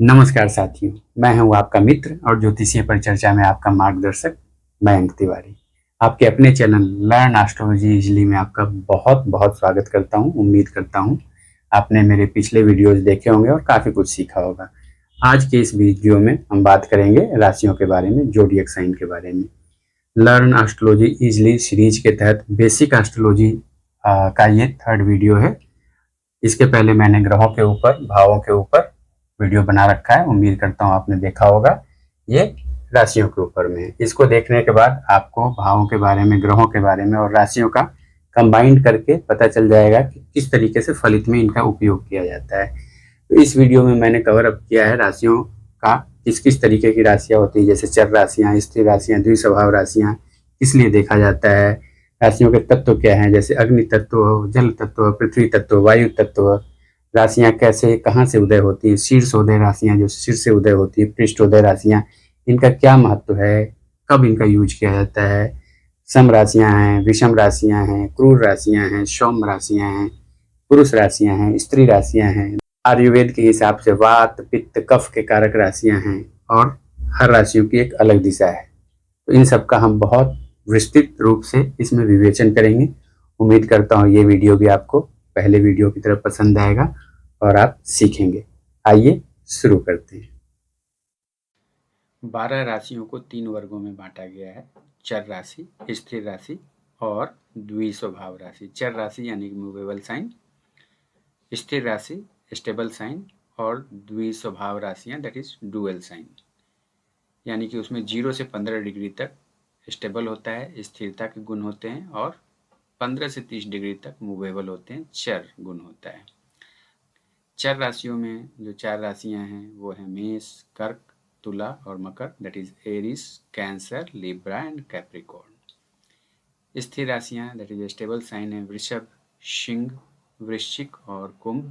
नमस्कार साथियों, मैं हूं आपका मित्र और ज्योतिषीय परिचर्चा में आपका मार्गदर्शक मयंक तिवारी। आपके अपने चैनल लर्न एस्ट्रोलॉजी इजली में आपका बहुत बहुत स्वागत करता हूं। उम्मीद करता हूं आपने मेरे पिछले वीडियोस देखे होंगे और काफ़ी कुछ सीखा होगा। आज के इस वीडियो में हम बात करेंगे राशियों के बारे में, जोडियक साइन के बारे में। लर्न एस्ट्रोलॉजी इजली सीरीज के तहत बेसिक एस्ट्रोलॉजी का ये थर्ड वीडियो है। इसके पहले मैंने ग्रहों के ऊपर, भावों के ऊपर वीडियो बना रखा है, उम्मीद करता हूँ आपने देखा होगा। ये राशियों के ऊपर में है। इसको देखने के बाद आपको भावों के बारे में, ग्रहों के बारे में और राशियों का कंबाइंड करके पता चल जाएगा कि किस तरीके से फलित में इनका उपयोग किया जाता है। तो इस वीडियो में मैंने कवर अप किया है राशियों का, किस किस तरीके की राशियां होती है, जैसे चर राशियां, स्थिर राशियां, द्विस्वभाव राशियां, किस लिए देखा जाता है, राशियों के तत्व क्या हैं, जैसे अग्नि तत्व, जल तत्व, पृथ्वी तत्व, वायु तत्व, राशियां कैसे कहाँ से उदय होती हैं, शीर्षोदय राशियां जो सिर से उदय होती है, पृष्ठोदय राशियां, इनका क्या महत्व है, कब इनका यूज किया जाता है, सम राशियां हैं, विषम राशियां हैं, क्रूर राशियां हैं, सौम्य राशियां हैं, पुरुष राशियां हैं, स्त्री राशियां हैं, आयुर्वेद के हिसाब से वात पित्त कफ के कारक राशियां हैं और हर राशियों की एक अलग दिशा है। तो इन सब का हम बहुत विस्तृत रूप से इसमें विवेचन करेंगे। उम्मीद करता हूँ ये वीडियो भी आपको पहले वीडियो की तरह पसंद आएगा और आप सीखेंगे। आइए शुरू करते हैं। 12 राशियों को 3 वर्गों में बांटा गया है: चर राशि, स्थिर राशि और द्विस्वभाव राशि। चर राशि यानी मूवेबल साइन, स्थिर राशि स्टेबल साइन और द्विस्वभाव राशियां दैट इज डुअल साइन, यानी कि उसमें 0 से 15 डिग्री तक स्टेबल होता है, स्थिरता के गुण होते हैं, और 15 से 30 डिग्री तक मूवेबल होते हैं, चर गुण होता है। चर राशियों में जो 4 राशियां हैं वो हैं मेष, कर्क, तुला और मकर that is Aries, Cancer, Libra and Capricorn. स्थिर राशियां दैट इज स्टेबल साइन है वृषभ, सिंह, वृश्चिक और कुंभ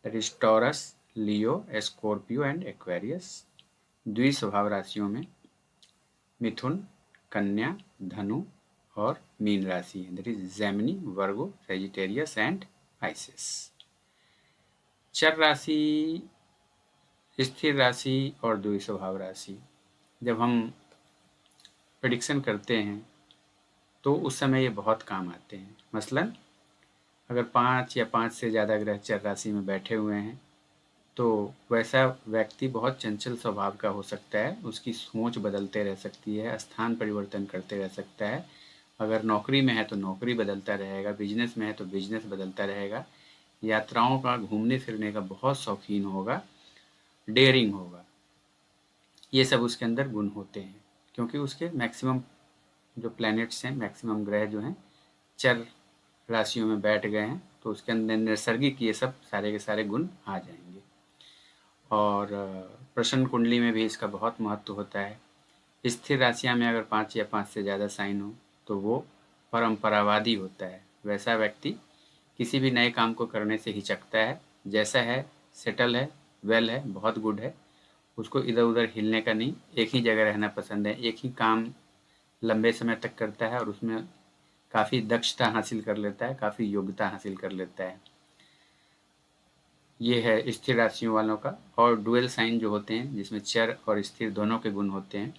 that is Taurus, Leo, Scorpio and Aquarius. द्विस्वभाव राशियों में मिथुन, कन्या, धनु और मीन राशि है that is Gemini, Virgo, Sagittarius and Pisces. चर राशि, स्थिर राशि और द्विस्वभाव राशि जब हम प्रेडिक्शन करते हैं तो उस समय ये बहुत काम आते हैं। मसलन अगर 5 या 5 से ज़्यादा ग्रह चर राशि में बैठे हुए हैं तो वैसा व्यक्ति बहुत चंचल स्वभाव का हो सकता है, उसकी सोच बदलते रह सकती है, स्थान परिवर्तन करते रह सकता है। अगर नौकरी में है तो नौकरी बदलता रहेगा, बिजनेस में है तो बिजनेस बदलता रहेगा, यात्राओं का, घूमने फिरने का बहुत शौकीन होगा, डेयरिंग होगा। ये सब उसके अंदर गुण होते हैं क्योंकि उसके मैक्सिमम जो प्लैनेट्स हैं, मैक्सिमम ग्रह जो हैं चर राशियों में बैठ गए हैं, तो उसके अंदर नैसर्गिक ये सब सारे के सारे गुण आ जाएंगे। और प्रश्न कुंडली में भी इसका बहुत महत्व होता है। स्थिर राशियां में अगर 5 या 5 से ज़्यादा साइन हो तो वो परंपरावादी होता है। वैसा व्यक्ति किसी भी नए काम को करने से हिचकता है, जैसा है सेटल है, वेल है, बहुत गुड है, उसको इधर उधर हिलने का नहीं, एक ही जगह रहना पसंद है, एक ही काम लंबे समय तक करता है और उसमें काफ़ी दक्षता हासिल कर लेता है, काफ़ी योग्यता हासिल कर लेता है। ये है स्थिर राशियों वालों का। और डुअल साइन जो होते हैं जिसमें चर और स्थिर दोनों के गुण होते हैं,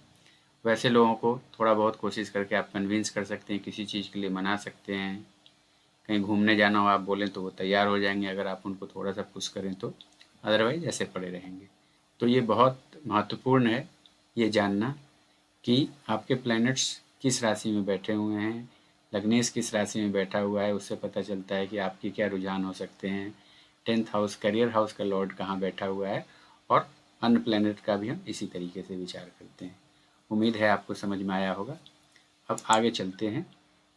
वैसे लोगों को थोड़ा बहुत कोशिश करके आप कन्विंस कर सकते हैं, किसी चीज़ के लिए मना सकते हैं। कहीं घूमने जाना हो आप बोलें तो वो तैयार हो जाएंगे अगर आप उनको थोड़ा सा पुश करें तो, अदरवाइज ऐसे पड़े रहेंगे। तो ये बहुत महत्वपूर्ण है ये जानना कि आपके प्लैनेट्स किस राशि में बैठे हुए हैं, लग्नेश किस राशि में बैठा हुआ है, उससे पता चलता है कि आपके क्या रुझान हो सकते हैं। 10th हाउस, करियर हाउस का लॉर्ड कहाँ बैठा हुआ है, और अन्य प्लैनेट का भी हम इसी तरीके से विचार करते हैं। उम्मीद है आपको समझ में आया होगा। अब आगे चलते हैं।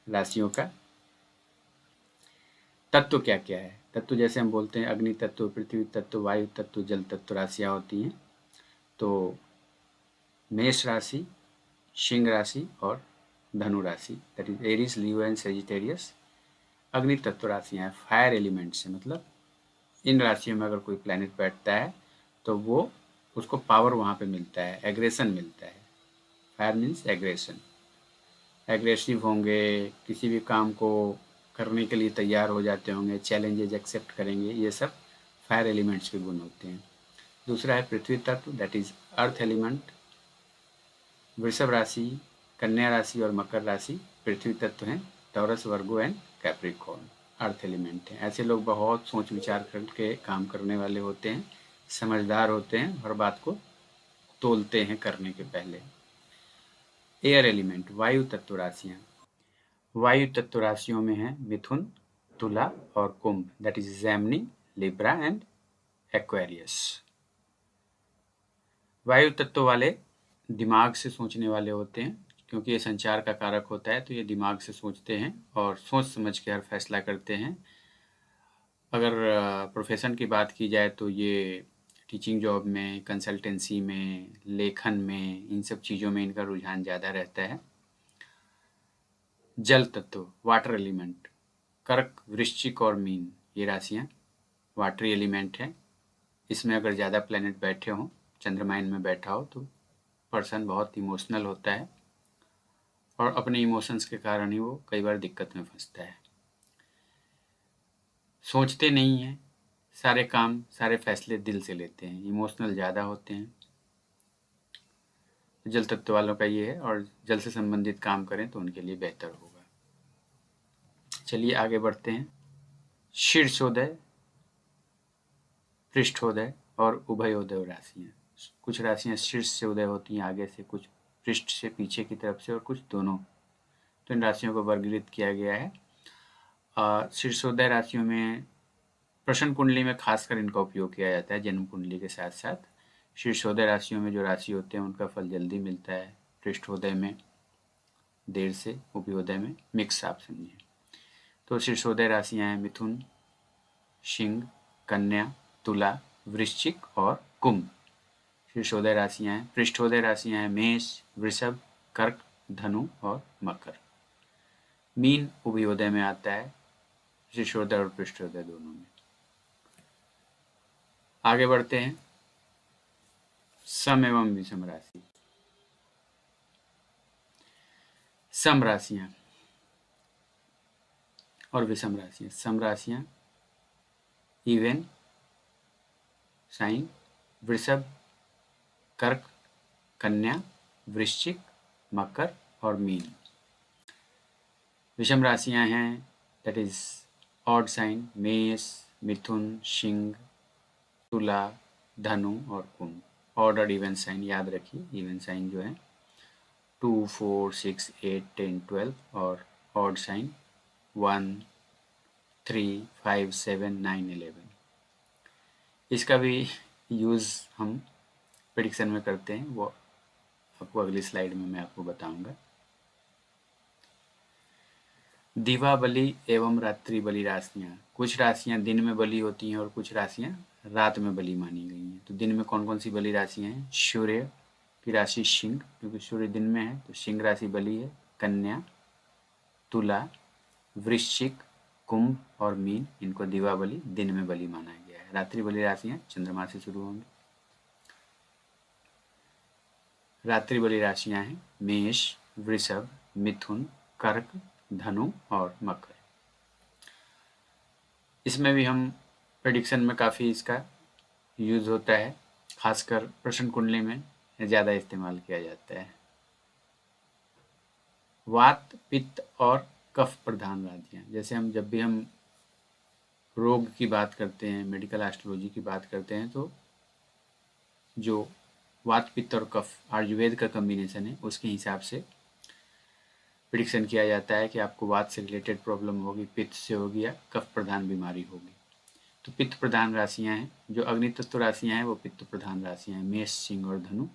राशियों का तत्व क्या क्या है। तत्व जैसे हम बोलते हैं अग्नि तत्व, पृथ्वी तत्व, वायु तत्व, जल तत्व राशियाँ होती हैं। तो मेष राशि, सिंह राशि और धनु राशि that is Aries, Leo and Sagittarius अग्नि तत्व राशियाँ हैं, फायर एलिमेंट्स है। मतलब इन राशियों में अगर कोई प्लैनेट बैठता है तो वो उसको पावर वहाँ पे मिलता है, एग्रेशन मिलता है। फायर मीन्स एग्रेशन, एग्रेसिव होंगे, किसी भी काम को करने के लिए तैयार हो जाते होंगे, चैलेंजेज एक्सेप्ट करेंगे, ये सब फायर एलिमेंट्स के गुण होते हैं। दूसरा है पृथ्वी तत्व, दैट इज अर्थ एलिमेंट। वृषभ राशि, कन्या राशि और मकर राशि पृथ्वी तत्व हैं। Taurus, Virgo and Capricorn earth element हैं। ऐसे लोग बहुत सोच विचार करके काम करने वाले होते हैं, समझदार होते हैं, हर बात को तोलते हैं करने के पहले। एयर एलिमेंट, वायु तत्व राशियाँ। वायु तत्व राशियों में है मिथुन, तुला और कुंभ, that is Gemini, Libra and Aquarius. वायु तत्व वाले दिमाग से सोचने वाले होते हैं, क्योंकि ये संचार का कारक होता है, तो ये दिमाग से सोचते हैं और सोच समझ के हर फैसला करते हैं। अगर प्रोफेशन की बात की जाए तो ये टीचिंग जॉब में, कंसल्टेंसी में, लेखन में, इन सब चीज़ों में इनका रुझान ज़्यादा रहता है। जल तत्व, वाटर एलिमेंट, कर्क, वृश्चिक और मीन, ये राशियाँ वाटरी एलिमेंट हैं। इसमें अगर ज़्यादा प्लैनेट बैठे हों, चंद्रमा इनमें बैठा हो, तो पर्सन बहुत इमोशनल होता है और अपने इमोशंस के कारण ही वो कई बार दिक्कत में फंसता है। सोचते नहीं हैं, सारे काम, सारे फैसले दिल से लेते हैं, इमोशनल ज़्यादा होते हैं। जल तत्व वालों का ये है, और जल से संबंधित काम करें तो उनके लिए बेहतर होगा। चलिए आगे बढ़ते हैं। शीर्षोदय, पृष्ठोदय और उभयोदय राशियाँ। कुछ राशियाँ शीर्ष से उदय होती हैं आगे से, कुछ पृष्ठ से पीछे की तरफ से, और कुछ दोनों। तो इन राशियों को वर्गीकृत किया गया है। शीर्षोदय राशियों में प्रश्न कुंडली में खासकर इनका उपयोग किया जाता है, जन्म कुंडली के साथ साथ। शीर्षोदय राशियों में जो राशि होते हैं उनका फल जल्दी मिलता है, पृष्ठोदय में देर से, उभयोदय में मिक्स, आप समझिए। तो शीर्षोदय राशियाँ हैं मिथुन, सिंह, कन्या, तुला, वृश्चिक और कुंभ। शीर्षोदय राशियाँ हैं। पृष्ठोदय राशियाँ हैं मेष, वृषभ, कर्क, धनु और मकर। मीन उभयोदय में आता है, शीर्षोदय और पृष्ठोदय दोनों में। आगे बढ़ते हैं। सम एवं विषम राशि। सम राशियां और विषम राशियां। सम राशियां इवन साइन, वृषभ, कर्क, कन्या, वृश्चिक, मकर और मीन। विषम राशियां हैं दैट इज ऑड साइन, मेष, मिथुन, सिंह, तुला, धनु और कुंभ। ऑड और इवन साइन याद रखिए। इवन साइन जो है 2, 4, 6, 8, 10, 12 और ऑड साइन 1, 3, 5, 7, 9, 11। इसका भी यूज़ हम प्रेडिक्शन में करते हैं, वो आपको अगली स्लाइड में मैं आपको बताऊंगा। दिवा बलि एवं रात्रि बलि राशियाँ। कुछ राशियाँ दिन में बलि होती हैं और कुछ राशियाँ रात में बलि मानी गई हैं। तो दिन में कौन कौन सी बलि राशियाँ हैं? सूर्य की राशि सिंह, क्योंकि सूर्य दिन में है तो सिंह राशि बलि है। कन्या, तुला, वृश्चिक, कुंभ और मीन, इनको दिवा बलि, दिन में बलि माना गया है। रात्रि बलि राशियाँ चंद्रमा से शुरू होंगी। रात्रि बलि राशियाँ हैं मेष, वृषभ, मिथुन, कर्क, धनु और मकर। इसमें भी हम प्रेडिक्शन में काफ़ी इसका यूज़ होता है, खासकर प्रश्न कुंडली में ज़्यादा इस्तेमाल किया जाता है। वात, पित्त और कफ प्रधान राशियाँ। जैसे हम जब भी हम रोग की बात करते हैं, मेडिकल एस्ट्रोलॉजी की बात करते हैं, तो जो वात, पित्त और कफ आयुर्वेद का कम्बिनेशन है, उसके हिसाब से प्रिडिक्शन किया जाता है कि आपको वात से रिलेटेड प्रॉब्लम होगी, पित्त से होगी या कफ प्रधान बीमारी होगी। तो पित्त प्रधान राशियां हैं, जो अग्नि तत्व राशियां हैं वो पित्त प्रधान राशियां हैं, मेष, सिंह और धनु।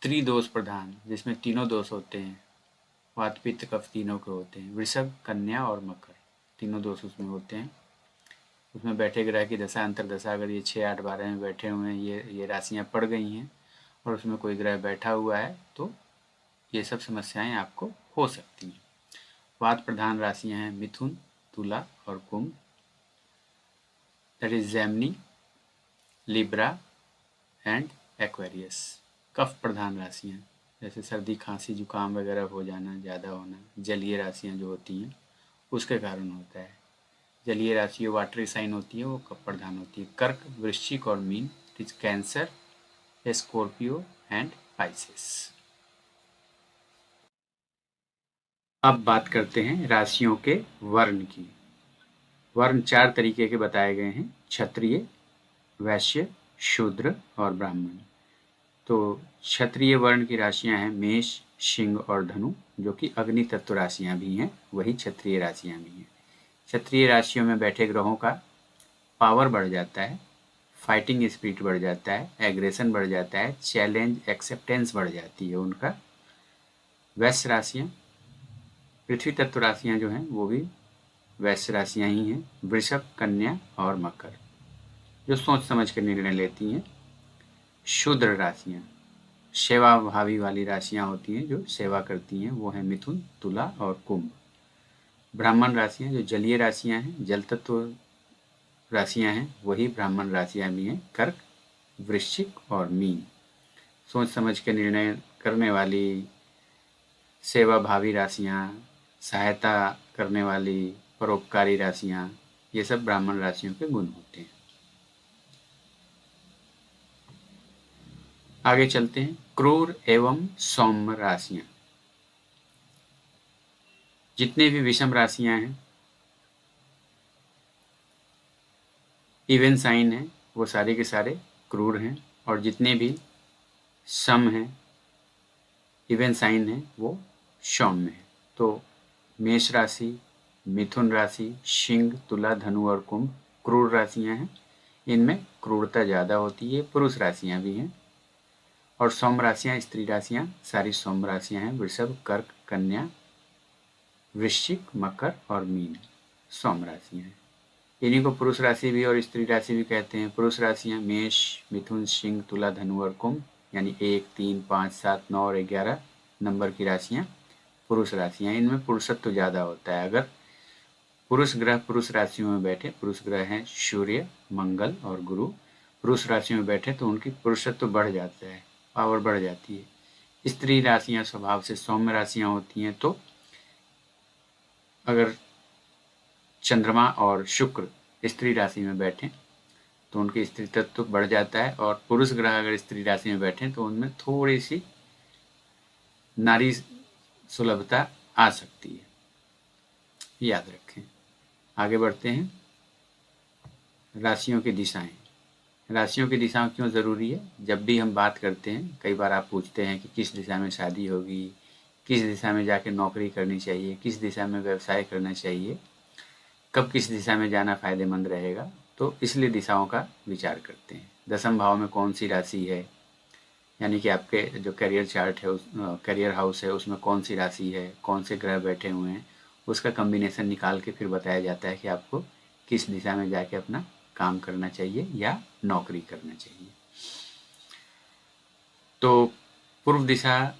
त्रिदोष प्रधान, जिसमें तीनों दोष होते हैं, वात, पित्त, कफ तीनों के होते हैं, वृषभ, कन्या और मकर, तीनों दोष उसमें होते हैं। उसमें बैठे ग्रह की दशा अंतरदशा अगर ये 6, 8, 12 में बैठे हुए हैं, ये राशियाँ पड़ गई हैं और उसमें कोई ग्रह बैठा हुआ है, तो ये सब समस्याएं आपको हो सकती हैं। वात प्रधान राशियां हैं मिथुन, तुला और कुंभ, that is Gemini, Libra and Aquarius. कफ प्रधान राशियां, जैसे सर्दी, खांसी, जुकाम वगैरह हो जाना, ज़्यादा होना, जलीय राशियां जो होती हैं उसके कारण होता है। जलीय राशि वाटरी साइन होती है वो कब प्रधान होती है? कर्क, वृश्चिक और mean. It is cancer, Scorpio and Pisces. अब बात करते हैं राशियों के वर्ण की। वर्ण 4 तरीके के बताए गए हैं: क्षत्रिय, वैश्य, शूद्र और ब्राह्मण। तो क्षत्रिय वर्ण की राशियां हैं मेष, सिंह और धनु, जो कि अग्नि तत्व राशियां भी हैं, वही क्षत्रिय राशियां भी हैं। क्षत्रिय राशियों में बैठे ग्रहों का पावर बढ़ जाता है, फाइटिंग स्पिरिट बढ़ जाता है, एग्रेशन बढ़ जाता है, चैलेंज एक्सेप्टेंस बढ़ जाती है उनका। वैश्य राशियां, पृथ्वी तत्व राशियां जो हैं वो भी वैश्य राशियां ही हैं, वृषभ, कन्या और मकर, जो सोच समझ कर निर्णय लेती हैं। शूद्र राशियां, सेवा भावी वाली राशियां होती हैं, जो सेवा करती हैं, वो है मिथुन, तुला और कुंभ। ब्राह्मण राशियां, जो जलीय राशियां हैं, जल तत्व राशियां हैं, वही ब्राह्मण राशियां भी हैं, कर्क, वृश्चिक और मीन। सोच समझ के निर्णय करने वाली, सेवा भावी राशियां, सहायता करने वाली, परोपकारी राशियां, ये सब ब्राह्मण राशियों के गुण होते हैं। आगे चलते हैं। क्रूर एवं सौम्य राशियां, जितने भी विषम राशियां हैं, इवन साइन हैं, वो सारे के सारे क्रूर हैं, और जितने भी सम हैं, इवन साइन हैं, वो सौम्य हैं। तो मेष राशि, मिथुन राशि, सिंह, तुला, धनु और कुंभ क्रूर राशियां हैं। इनमें क्रूरता ज़्यादा होती है, पुरुष राशियां भी हैं। और सौम्य राशियां, स्त्री राशियां सारी सौम्य राशियां हैं, वृषभ, कर्क, कन्या, वृश्चिक, मकर और मीन सौम्य राशियां हैं। इन्हीं को पुरुष राशि भी और स्त्री राशि भी कहते हैं। पुरुष राशियां मेष, मिथुन, सिंह, तुला, धनु और कुंभ, यानी 1, 3, 5, 7, 9 और 11 नंबर की राशियां पुरुष राशियां। इनमें पुरुषत्व ज़्यादा होता है। अगर पुरुष ग्रह पुरुष राशियों में बैठे, पुरुष ग्रह हैं सूर्य, मंगल और गुरु, पुरुष राशि में बैठे तो उनकी पुरुषत्व बढ़ जाता है, पावर बढ़ जाती है। स्त्री राशियां स्वभाव से सौम्य राशियां होती हैं, तो अगर चंद्रमा और शुक्र स्त्री राशि में बैठे तो उनके स्त्री तत्व बढ़ जाता है, और पुरुष ग्रह अगर स्त्री राशि में बैठे तो उनमें थोड़ी सी नारी सुलभता आ सकती है, याद रखें। आगे बढ़ते हैं। राशियों की दिशाएं। राशियों की दिशाएं क्यों ज़रूरी है? जब भी हम बात करते हैं, कई बार आप पूछते हैं कि किस दिशा में शादी होगी, किस दिशा में जाके नौकरी करनी चाहिए, किस दिशा में व्यवसाय करना चाहिए, कब किस दिशा में जाना फायदेमंद रहेगा, तो इसलिए दिशाओं का विचार करते हैं। दसम भाव में कौन सी राशि है, यानी कि आपके जो करियर चार्ट है, उस करियर हाउस है, उसमें कौन सी राशि है, कौन से ग्रह बैठे हुए हैं, उसका कम्बिनेशन निकाल के फिर बताया जाता है कि आपको किस दिशा में जाके अपना काम करना चाहिए या नौकरी करना चाहिए। तो पूर्व दिशा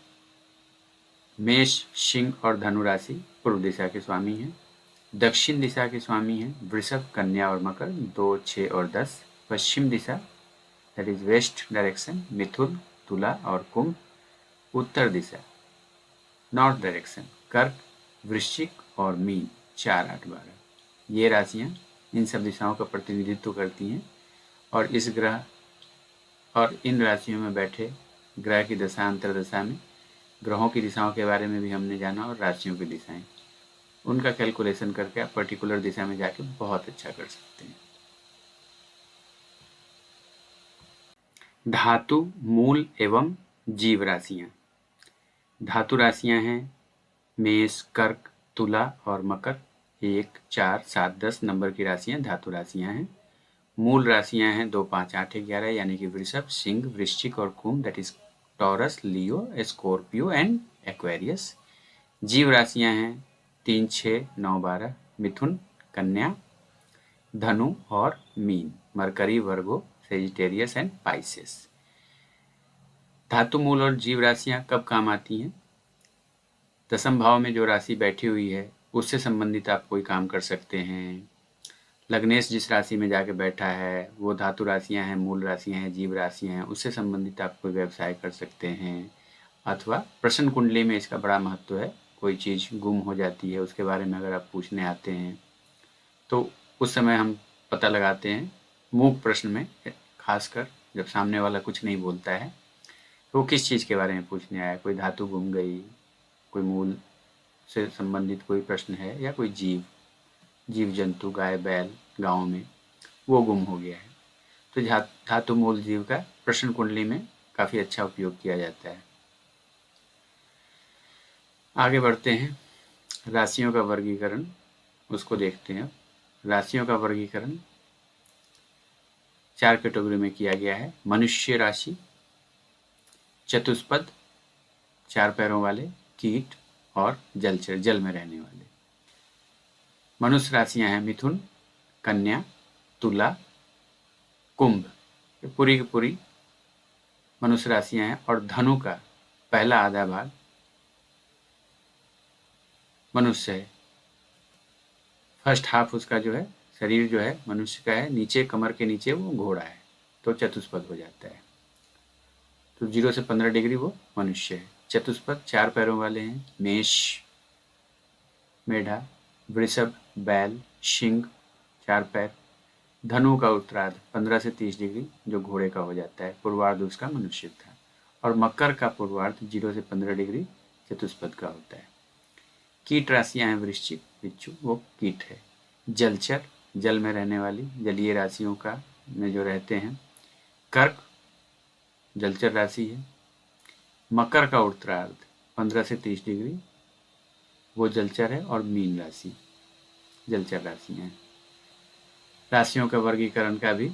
मेष, सिंह और धनु राशि पूर्व दिशा के स्वामी हैं। दक्षिण दिशा के स्वामी हैं वृषभ, कन्या और मकर 2, 6 और 10। पश्चिम दिशा दैट इज वेस्ट डायरेक्शन मिथुन, तुला और कुंभ। उत्तर दिशा नॉर्थ डायरेक्शन कर्क, वृश्चिक और मीन 4, 8, 12। ये राशियां इन सब दिशाओं का प्रतिनिधित्व करती हैं, और इस ग्रह और इन राशियों में बैठे ग्रह की दशा अंतरदशा में ग्रहों की दिशाओं के बारे में भी हमने जाना, और राशियों की दिशाएं, उनका कैलकुलेशन करके आप पर्टिकुलर दिशा में जाके बहुत अच्छा कर सकते हैं। धातु, मूल एवं जीव राशियां। धातु राशियां हैं मेष, कर्क, तुला और मकर। 1, 4, 7, 10 नंबर की राशियां धातु राशियां हैं। मूल राशियां हैं 2, 5, 8, 11, यानी कि वृषभ, सिंह, वृश्चिक और कुंभ, that is Taurus, Leo, Scorpio and Aquarius. जीव राशियां हैं 3, 6, 9, 12 मिथुन, कन्या, धनु और mean, mercury, Virgo, Sagittarius and Pisces. धातु, मूल और जीव राशियां कब काम आती हैं? दसम भाव में जो राशि बैठी हुई है उससे संबंधित आप कोई काम कर सकते हैं। लग्नेश जिस राशि में जाके बैठा है वो धातु राशियां हैं, मूल राशियां हैं, जीव राशियां हैं, उससे संबंधित आप कोई व्यवसाय कर सकते हैं। अथवा प्रश्न कुंडली में इसका बड़ा महत्व है। कोई चीज़ गुम हो जाती है, उसके बारे में अगर आप पूछने आते हैं तो उस समय हम पता लगाते हैं मूक प्रश्न में, खासकर जब सामने वाला कुछ नहीं बोलता है तो वो किस चीज़ के बारे में पूछने आया। कोई धातु गुम गई, कोई मूल से संबंधित कोई प्रश्न है, या कोई जीव जंतु, गाय बैल गाँव में वो गुम हो गया है, तो धातु मूल जीव का प्रश्न कुंडली में काफ़ी अच्छा उपयोग किया जाता है। आगे बढ़ते हैं, राशियों का वर्गीकरण उसको देखते हैं। राशियों का वर्गीकरण 4 कैटेगरी में किया गया है। मनुष्य राशि, चतुष्पद 4 पैरों वाले, कीट और जलचर जल में रहने वाले। मनुष्य राशियां हैं मिथुन, कन्या, तुला, कुंभ, ये पूरी की पूरी मनुष्य राशियां हैं। और धनु का पहला आधा भाग मनुष्य है। फर्स्ट हाफ उसका जो है शरीर जो है मनुष्य का है, नीचे कमर के नीचे वो घोड़ा है, तो चतुष्पद हो जाता है। तो 0 से 15 डिग्री वो मनुष्य है। चतुष्पद 4 पैरों वाले हैं, मेष, मेढा, वृषभ, बैल, सिंह 4 पैर। धनु का उत्तरार्ध 15 से 30 डिग्री जो घोड़े का हो जाता है, पूर्वार्ध उसका मनुष्य था। और मकर का पूर्वार्ध 0 से 15 डिग्री चतुष्पद का होता है। कीट राशियां हैं वृश्चिक, बिच्छू, वो कीट है। जलचर जल में रहने वाली जलीय राशियों का में जो रहते हैं। कर्क जलचर राशि है। मकर का उत्तरार्ध 15 से 30 डिग्री वो जलचर है। और मीन राशि जलचर राशि हैं। राशियों के वर्गीकरण का भी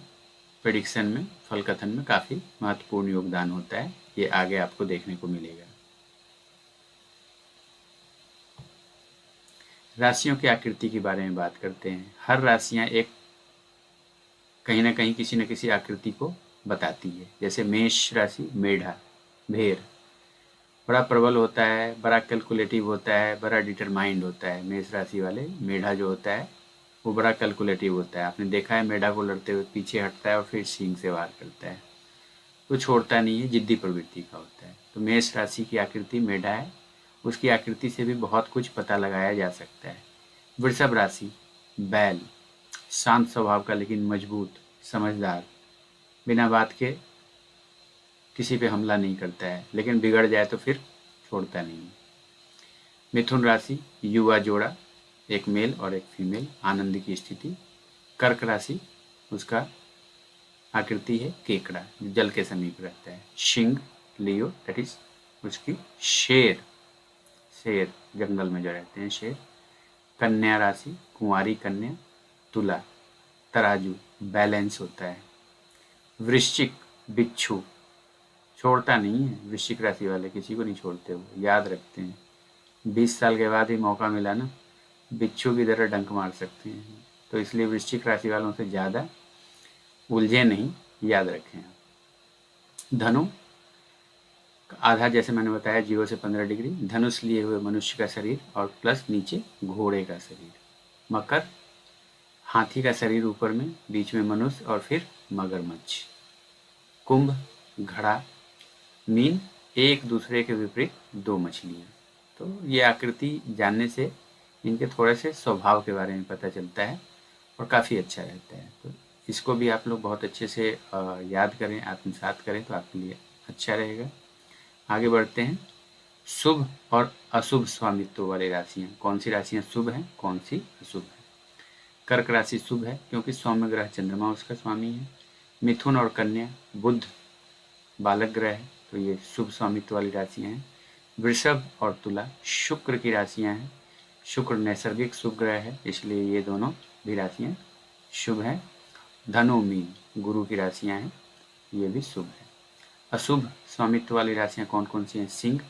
प्रेडिक्शन में, फल कथन में काफ़ी महत्वपूर्ण योगदान होता है। ये आगे आपको देखने को मिलेगा। राशियों की आकृति के बारे में बात करते हैं। हर राशियां एक कहीं ना कहीं किसी न किसी आकृति को बताती है। जैसे मेष राशि मेढा, भेड़, बड़ा प्रबल होता है, बड़ा कैलकुलेटिव होता है, बड़ा डिटरमाइंड होता है। मेष राशि वाले मेढा जो होता है वो बड़ा कैलकुलेटिव होता है। आपने देखा है मेढा को लड़ते हुए पीछे हटता है और फिर सींग से वार करता है, तो छोड़ता नहीं है, जिद्दी प्रवृत्ति का होता है। तो मेष राशि की आकृति मेढा है, उसकी आकृति से भी बहुत कुछ पता लगाया जा सकता है। वृषभ राशि बैल, शांत स्वभाव का लेकिन मजबूत, समझदार, बिना बात के किसी पे हमला नहीं करता है, लेकिन बिगड़ जाए तो फिर छोड़ता नहीं है। मिथुन राशि युवा जोड़ा, एक मेल और एक फीमेल, आनंद की स्थिति। कर्क राशि उसका आकृति है केकड़ा, जो जल के समीप रहता है। सिंह लियो, दैट इज उसकी शेर, शेर जंगल में जो रहते हैं शेर। कन्या राशि कुंवारी कन्या। तुला तराजू, बैलेंस होता है। वृश्चिक बिच्छू, छोड़ता नहीं है। वृश्चिक राशि वाले किसी को नहीं छोड़ते, वो याद रखते हैं। 20 साल के बाद ही मौका मिला ना, बिच्छू की तरह डंक मार सकते हैं। तो इसलिए वृश्चिक राशि वालों से ज़्यादा उलझे नहीं, याद रखें। धनु आधा, जैसे मैंने बताया 0 से 15 डिग्री, धनुष लिए हुए मनुष्य का शरीर और प्लस नीचे घोड़े का शरीर। मकर हाथी का शरीर ऊपर में, बीच में मनुष्य और फिर मगरमच्छ। कुंभ घड़ा। मीन एक दूसरे के विपरीत 2 मछलियाँ। तो ये आकृति जानने से इनके थोड़े से स्वभाव के बारे में पता चलता है और काफ़ी अच्छा रहता है। तो इसको भी आप लोग बहुत अच्छे से याद करें, आत्मसात करें तो आपके लिए अच्छा रहेगा। आगे बढ़ते हैं, शुभ और अशुभ स्वामित्व वाली राशियाँ। कौन सी राशियाँ शुभ हैं, कौन सी अशुभ है। कर्क राशि शुभ है क्योंकि सौम्य ग्रह चंद्रमा उसका स्वामी है। मिथुन और कन्या बुध बालक ग्रह है, तो ये शुभ स्वामित्व वाली राशियाँ हैं। वृषभ और तुला शुक्र की राशियाँ हैं। शुक्र नैसर्गिक शुभ ग्रह है, इसलिए ये दोनों भी राशियाँ शुभ हैं। धनु मीन गुरु की राशियाँ हैं, ये भी शुभ है। अशुभ स्वामित्व वाली राशियाँ कौन कौन सी हैं। सिंह,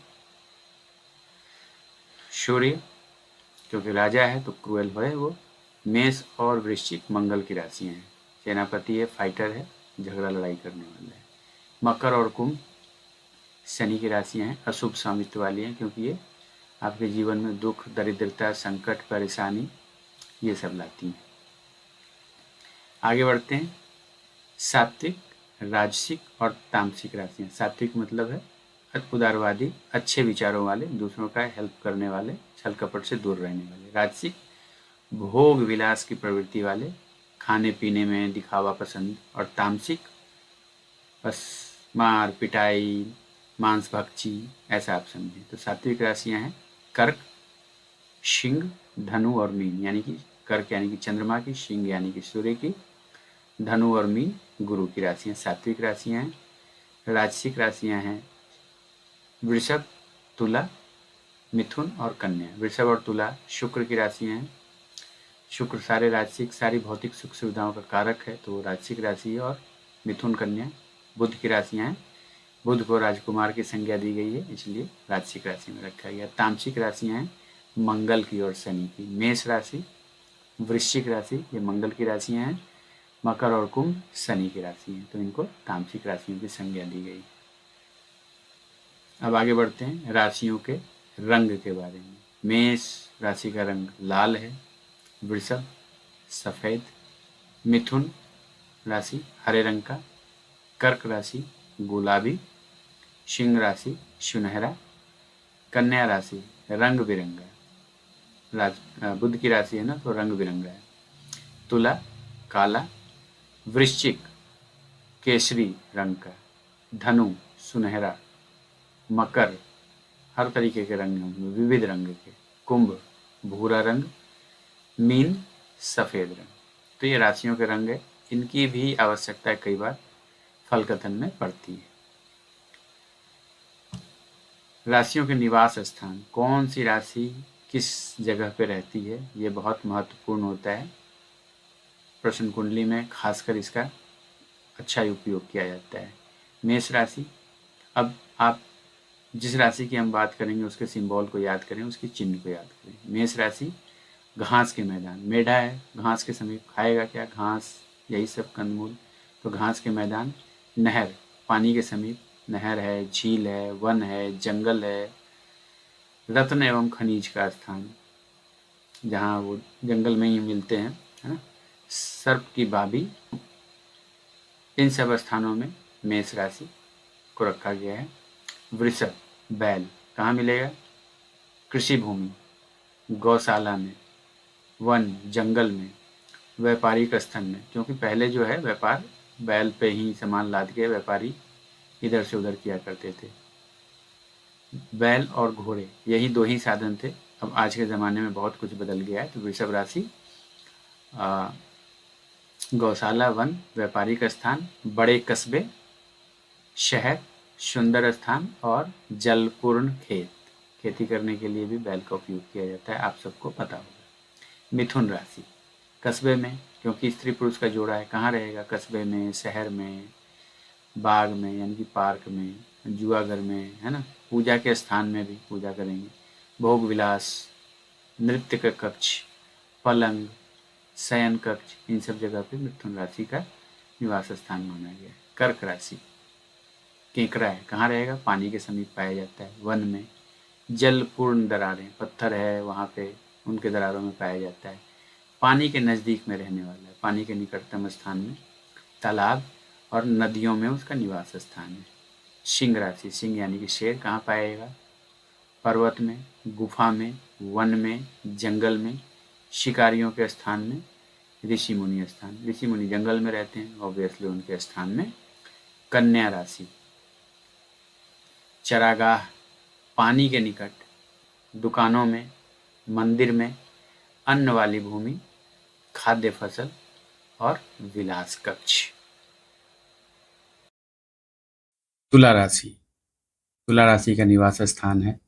सूर्य क्योंकि राजा है तो क्रूएल है वो। मेष और वृश्चिक मंगल की राशियाँ हैं, सेनापति है, फाइटर है, झगड़ा लड़ाई करने वाला है। मकर और कुंभ शनि की राशियाँ हैं, अशुभ स्वामित्व वाली हैं क्योंकि ये आपके जीवन में दुख, दरिद्रता, संकट, परेशानी ये सब लाती हैं। आगे बढ़ते हैं, सात्विक, राजसिक और तामसिक राशियाँ। सात्विक मतलब है उदारवादी, अच्छे विचारों वाले, दूसरों का हेल्प करने वाले, छल कपट से दूर रहने वाले। राजसिक भोग विलास की प्रवृत्ति वाले, खाने पीने में दिखावा पसंद, और तामसिक बस मार पिटाई, मांस भक्षी, ऐसा आप समझें। तो सात्विक राशियां हैं कर्क, सिंह, धनु और मीन। यानी कि कर्क यानी कि चंद्रमा की, सिंह यानी कि सूर्य की, धनु और मीन गुरु की राशियां सात्विक राशियां हैं। राजसिक राशियां हैं वृषभ, तुला, मिथुन और कन्या। वृषभ और तुला शुक्र की राशियां हैं। शुक्र सारे राजसिक, सारी भौतिक सुख सुविधाओं का कारक है, तो वो राजसिक राशि है। और मिथुन, कन्या बुध की राशियां हैं। बुध को राजकुमार की संज्ञा दी गई है, इसलिए राजसिक राशि में रखा गया। तामसिक राशियां हैं मंगल की और शनि की। मेष राशि, वृश्चिक राशि, ये मंगल की राशियां हैं। मकर और कुंभ शनि की राशि हैं, तो इनको तामसिक राशियों की संज्ञा दी गई। अब आगे बढ़ते हैं राशियों के रंग के बारे में। मेष राशि का रंग लाल है, वृषभ सफ़ेद, मिथुन राशि हरे रंग का, कर्क राशि गुलाबी, सिंह राशि सुनहरा, कन्या राशि रंग बिरंगा। बुध की राशि है ना, तो रंग बिरंगा है। तुला काला, वृश्चिक केसरी रंग का, धनु सुनहरा, मकर हर तरीके के रंग हैं, विविध रंग के, कुंभ भूरा रंग, मीन सफ़ेद रंग। तो ये राशियों के रंग है, इनकी भी आवश्यकता कई बार फल कथन में पड़ती है। राशियों के निवास स्थान, कौन सी राशि किस जगह पे रहती है, ये बहुत महत्वपूर्ण होता है। प्रश्न कुंडली में खासकर इसका अच्छा उपयोग किया जाता है। मेष राशि, अब आप जिस राशि की हम बात करेंगे उसके सिंबल को याद करें, उसके चिन्ह को याद करें। मेष राशि घास के मैदान, मेढ़ा है घास के समीप, खाएगा क्या, घास, यही सब कंदमूल, तो घास के मैदान। नहर, पानी के समीप नहर है, झील है, वन है, जंगल है। रत्न एवं खनिज का स्थान, जहाँ वो जंगल में ही मिलते हैं, है ना। सर्प की भाभी, इन सब स्थानों में मेष राशि को रखा गया है। वृषभ बैल, कहाँ मिलेगा, कृषि भूमि, गौशाला में, वन जंगल में, व्यापारिक स्थल में, क्योंकि पहले जो है व्यापार बैल पे ही सामान लाद के व्यापारी इधर से उधर किया करते थे। बैल और घोड़े, यही दो ही साधन थे। अब आज के ज़माने में बहुत कुछ बदल गया है। तो वृषभ राशि गौशाला, वन, व्यापारिक स्थान, बड़े कस्बे, शहर, सुंदर स्थान और जलपूर्ण खेत। खेती करने के लिए भी बैल का उपयोग किया जाता है, आप सबको पता होगा। मिथुन राशि कस्बे में, क्योंकि स्त्री पुरुष का जोड़ा है, कहाँ रहेगा, कस्बे में, शहर में, बाग में यानी कि पार्क में, जुआघर में, है ना। पूजा के स्थान में भी पूजा करेंगे। भोग विलास, नृत्य का कक्ष, पलंग, शयन कक्ष, इन सब जगह पे मिथुन राशि का निवास स्थान माना गया है। कर्क राशि केकड़ा है, कहाँ रहेगा, पानी के समीप पाया जाता है, वन में। जलपूर्ण दरारें, पत्थर है वहाँ पे, उनके दरारों में पाया जाता है। पानी के नज़दीक में रहने वाला है, पानी के निकटतम स्थान में, तालाब और नदियों में उसका निवास स्थान है। सिंह राशि, सिंह यानी कि शेर, कहाँ पाएगा, पर्वत में, गुफा में, वन में, जंगल में, शिकारियों के स्थान में, ऋषि मुनि स्थान, ऋषि मुनि जंगल में रहते हैं, ऑब्वियसली उनके स्थान में। कन्या राशि चरागाह, पानी के निकट, दुकानों में, मंदिर में, अन्न वाली भूमि, खाद्य फसल और विलास कक्ष। तुला राशि, तुला राशि का निवास स्थान है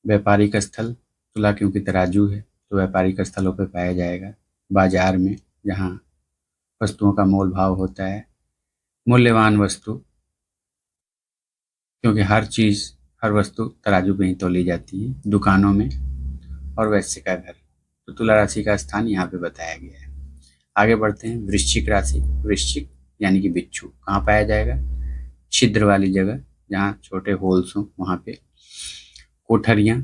व्यापारिक स्थल। तुला क्योंकि तराजू है, तो व्यापारिक स्थलों पर पाया जाएगा। बाजार में, जहाँ वस्तुओं का मोल भाव होता है। मूल्यवान वस्तु, क्योंकि हर चीज़, हर वस्तु तराजू में ही तौली जाती है। दुकानों में और वैश्य का घर, तो तुला राशि का स्थान यहाँ पे बताया गया है। आगे बढ़ते हैं वृश्चिक राशि। वृश्चिक यानी कि बिच्छू, कहाँ पाया जाएगा, छिद्र वाली जगह, जहाँ छोटे होल्स हों वहाँ पे। कोठरियाँ,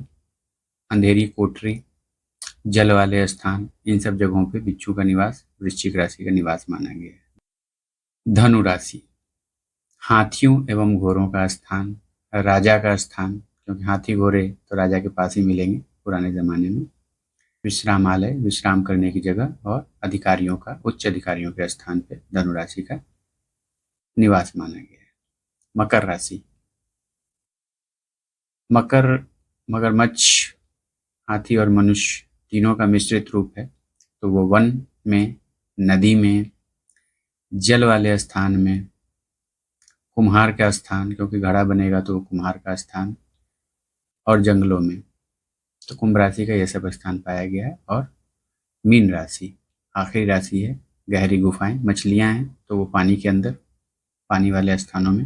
अंधेरी कोठरी, जल वाले स्थान, इन सब जगहों पे बिच्छू का निवास वृश्चिक राशि का निवास माना गया है। धनु राशि हाथियों एवं घोड़ों का स्थान, राजा का स्थान, क्योंकि हाथी घोड़े तो राजा के पास ही मिलेंगे पुराने ज़माने में। विश्रामालय, विश्राम करने की जगह, और अधिकारियों का, उच्च अधिकारियों के स्थान पे धनु राशि का निवास माना गया है। मकर राशि, मकर मगरमच्छ, हाथी और मनुष्य तीनों का मिश्रित रूप है। तो वो वन में, नदी में, जल वाले स्थान में, कुम्हार का स्थान, क्योंकि घड़ा बनेगा तो कुम्हार का स्थान, और जंगलों में। तो कुंभ राशि का यह सब स्थान पाया गया है। और मीन राशि आखिरी राशि है। गहरी गुफाएं, मछलियां हैं तो वो पानी के अंदर, पानी वाले स्थानों में,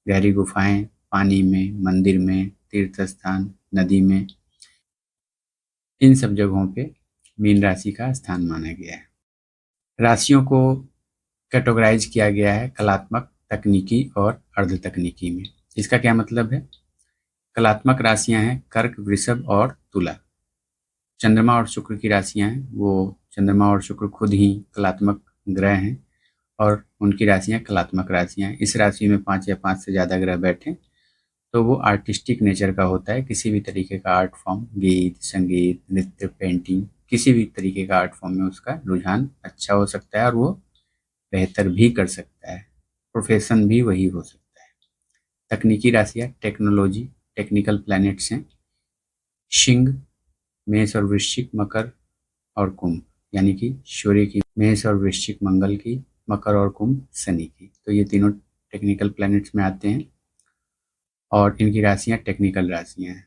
गहरी गुफाएं, पानी में, मंदिर में, तीर्थ स्थान, नदी में, इन सब जगहों पे मीन राशि का स्थान माना गया है। राशियों को कैटेगराइज किया गया है कलात्मक, तकनीकी और अर्ध तकनीकी में। इसका क्या मतलब है? कलात्मक राशियां हैं कर्क, वृषभ और तुला। चंद्रमा और शुक्र की राशियां हैं, वो चंद्रमा और शुक्र खुद ही कलात्मक ग्रह हैं और उनकी राशियां कलात्मक राशियां हैं। इस राशि में 5 या 5 से ज़्यादा ग्रह बैठे तो वो आर्टिस्टिक नेचर का होता है। किसी भी तरीके का आर्ट फॉर्म, गीत, संगीत, नृत्य, पेंटिंग, किसी भी तरीके का आर्ट फॉर्म में उसका रुझान अच्छा हो सकता है और वो बेहतर भी कर सकता है। प्रोफेशन भी वही हो सकता है। तकनीकी राशियाँ टेक्नोलॉजी, टेक्निकल प्लैनेट्स हैं। सिंह, मेष और वृश्चिक, मकर और कुंभ, यानी कि सूर्य की मेष और वृश्चिक मंगल की, मकर और कुंभ शनि की। तो ये तीनों टेक्निकल प्लैनेट्स में आते हैं और इनकी राशियाँ टेक्निकल राशियाँ हैं।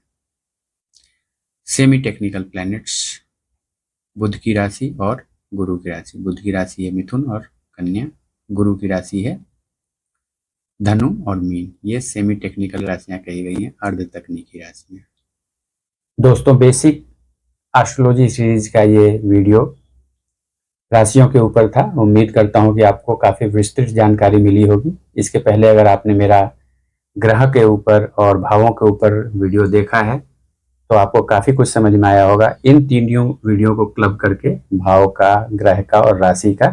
सेमी टेक्निकल प्लैनेट्स बुध की राशि और गुरु की राशि। बुध की राशि है मिथुन और कन्या, गुरु की राशि है धनु और मीन। ये सेमी टेक्निकल राशियां कही गई हैं, अर्ध तकनीकी राशियां। दोस्तों, बेसिक एस्ट्रोलॉजी सीरीज का ये वीडियो राशियों के ऊपर था। उम्मीद करता हूं कि आपको काफ़ी विस्तृत जानकारी मिली होगी। इसके पहले अगर आपने मेरा ग्रह के ऊपर और भावों के ऊपर वीडियो देखा है तो आपको काफ़ी कुछ समझ में आया होगा। इन तीनों वीडियो को क्लब करके भाव का, ग्रह का और राशि का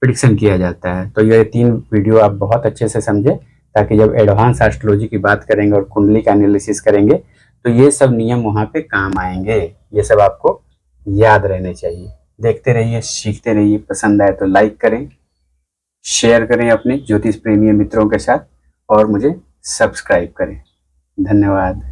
प्रिडिक्शन किया जाता है। तो ये 3 वीडियो आप बहुत अच्छे से समझे, ताकि जब एडवांस एस्ट्रोलॉजी की बात करेंगे और कुंडली का एनालिसिस करेंगे तो ये सब नियम वहाँ पे काम आएंगे। ये सब आपको याद रहने चाहिए। देखते रहिए, सीखते रहिए। पसंद आए तो लाइक करें, शेयर करें अपने ज्योतिष प्रेमी मित्रों के साथ और मुझे सब्सक्राइब करें। धन्यवाद।